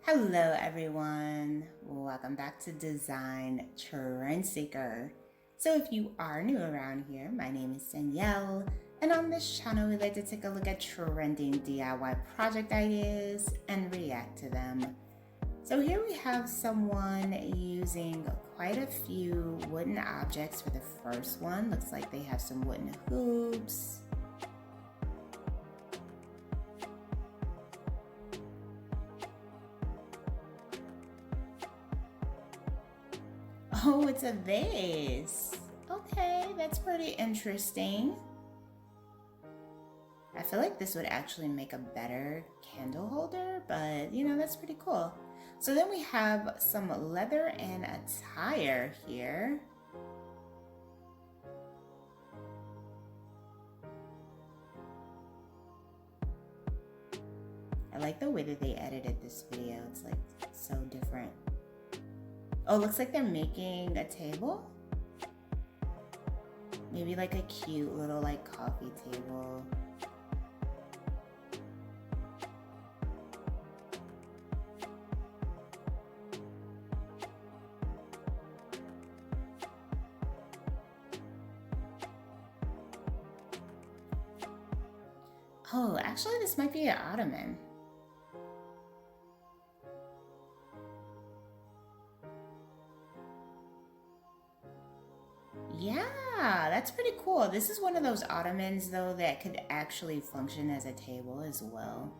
Hello everyone, welcome back to Design Trend Seeker. So if you are new around here, my name is Danielle, and on this channel we like to take a look at trending DIY project ideas and react to them. So here we have someone using quite a few wooden objects for the first one. Looks like they have some wooden hoops. Oh, it's a vase. Okay, that's pretty interesting. I feel like this would actually make a better candle holder, but that's pretty cool. So then we have some leather and a tire here. I like the way that they edited this video. It's like so different. Oh, looks like they're making a table. Maybe like a cute little like coffee table. Oh, actually this might be an ottoman. Yeah, that's pretty cool. This is one of those ottomans though that could actually function as a table as well.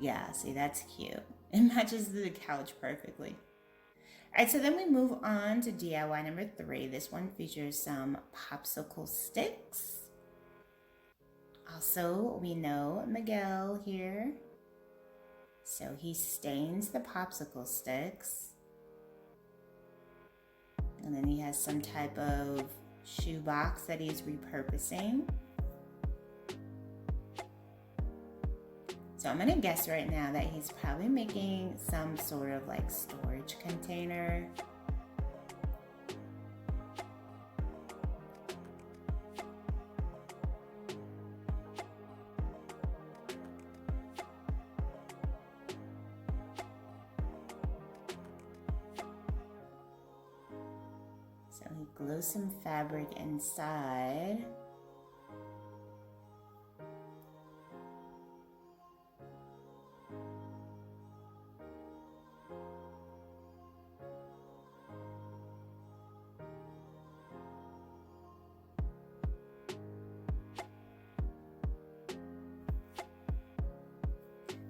Yeah, see, that's cute. It matches the couch perfectly. All right, so then we move on to DIY number 3. This one features some popsicle sticks. Also, we know Miguel here. So he stains the popsicle sticks. And then he has some type of shoebox that he's repurposing. So I'm gonna guess right now that he's probably making some sort of like storage container. So he glues some fabric inside.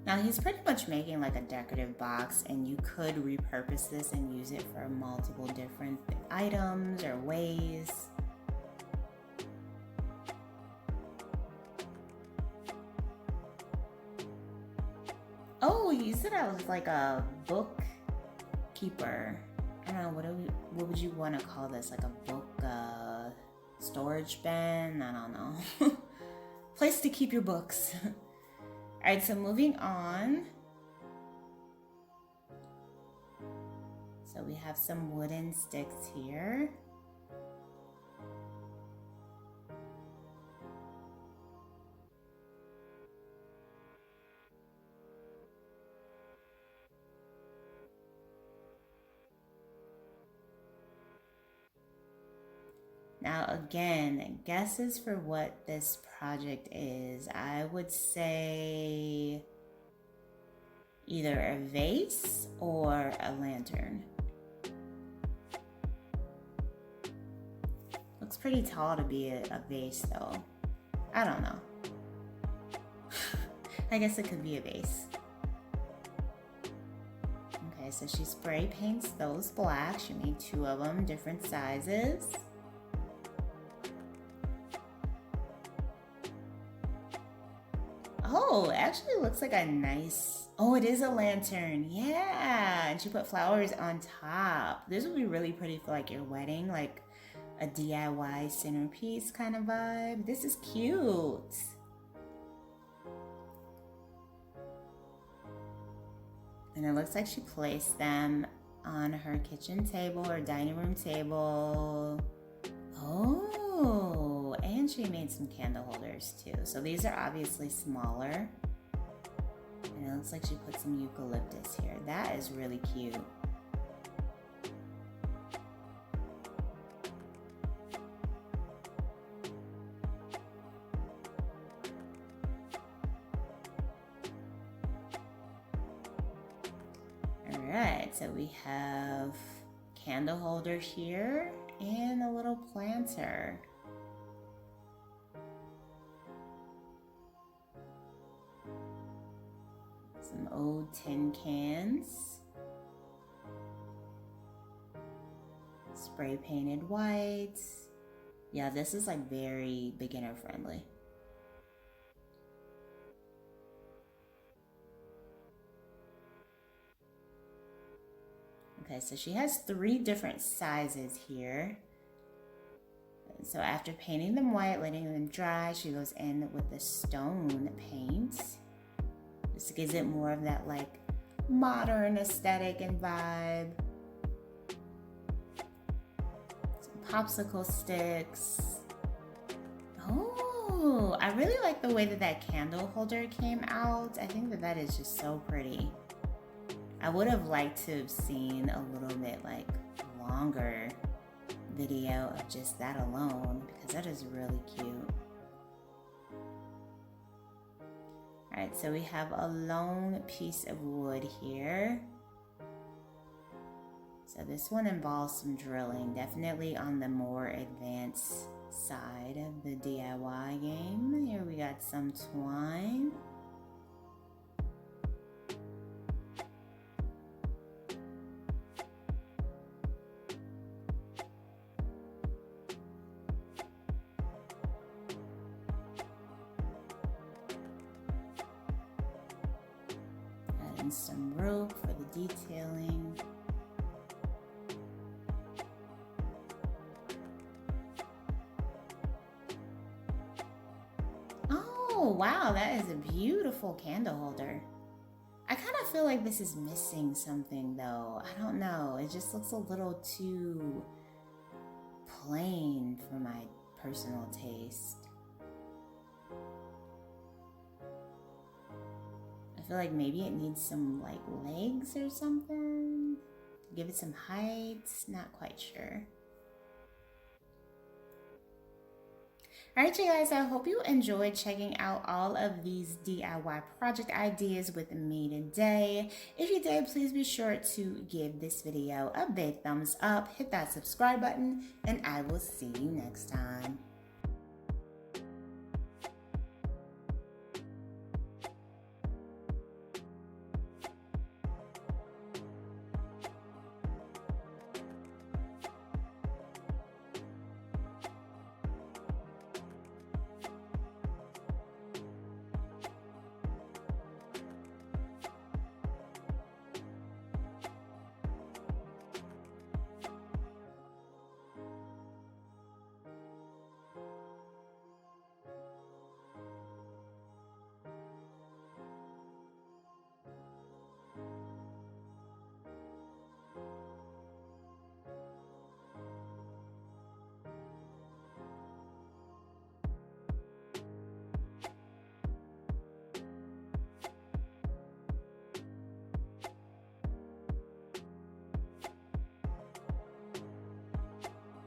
Now he's pretty much making like a decorative box, and you could repurpose this and use it for multiple different items or ways. Oh, he used it as like a bookkeeper. I don't know, what would you want to call this? Like a book storage bin? I don't know. Place to keep your books. All right, so moving on. So we have some wooden sticks here. Now again, guesses for what this project is. I would say either a vase or a lantern. Looks pretty tall to be a vase though. I don't know. I guess it could be a vase. Okay, so she spray paints those black. She made 2 of them, different sizes. Oh, it actually looks like a nice, oh, it is a lantern. Yeah, and she put flowers on top. This would be really pretty for like your wedding, like a DIY centerpiece kind of vibe. This is cute. And it looks like she placed them on her kitchen table or dining room table. Oh, and she made some candle holders too. So these are obviously smaller. And it looks like she put some eucalyptus here. That is really cute. Alright, so we have candle holder here and a little planter. Some old tin cans. Spray painted whites. Yeah, this is like very beginner friendly. Okay, so she has 3 different sizes here. So after painting them white, letting them dry, she goes in with the stone paint. This gives it more of that like modern aesthetic and vibe. Some popsicle sticks. Oh, I really like the way that that candle holder came out. I think that that is just so pretty. I would have liked to have seen a little bit like longer video of just that alone because that is really cute. Alright, so we have a long piece of wood here. So this one involves some drilling, definitely on the more advanced side of the DIY game. Here we got some twine. And some rope for the detailing. Oh, wow, that is a beautiful candle holder. I kind of feel like this is missing something though. I don't know. It just looks a little too plain for my personal taste. I feel like maybe it needs some like legs or something to give it some height. Not quite sure. Alright you guys, I hope you enjoyed checking out all of these DIY project ideas with me today. If you did, please be sure to give this video a big thumbs up, hit that subscribe button, and I will see you next time.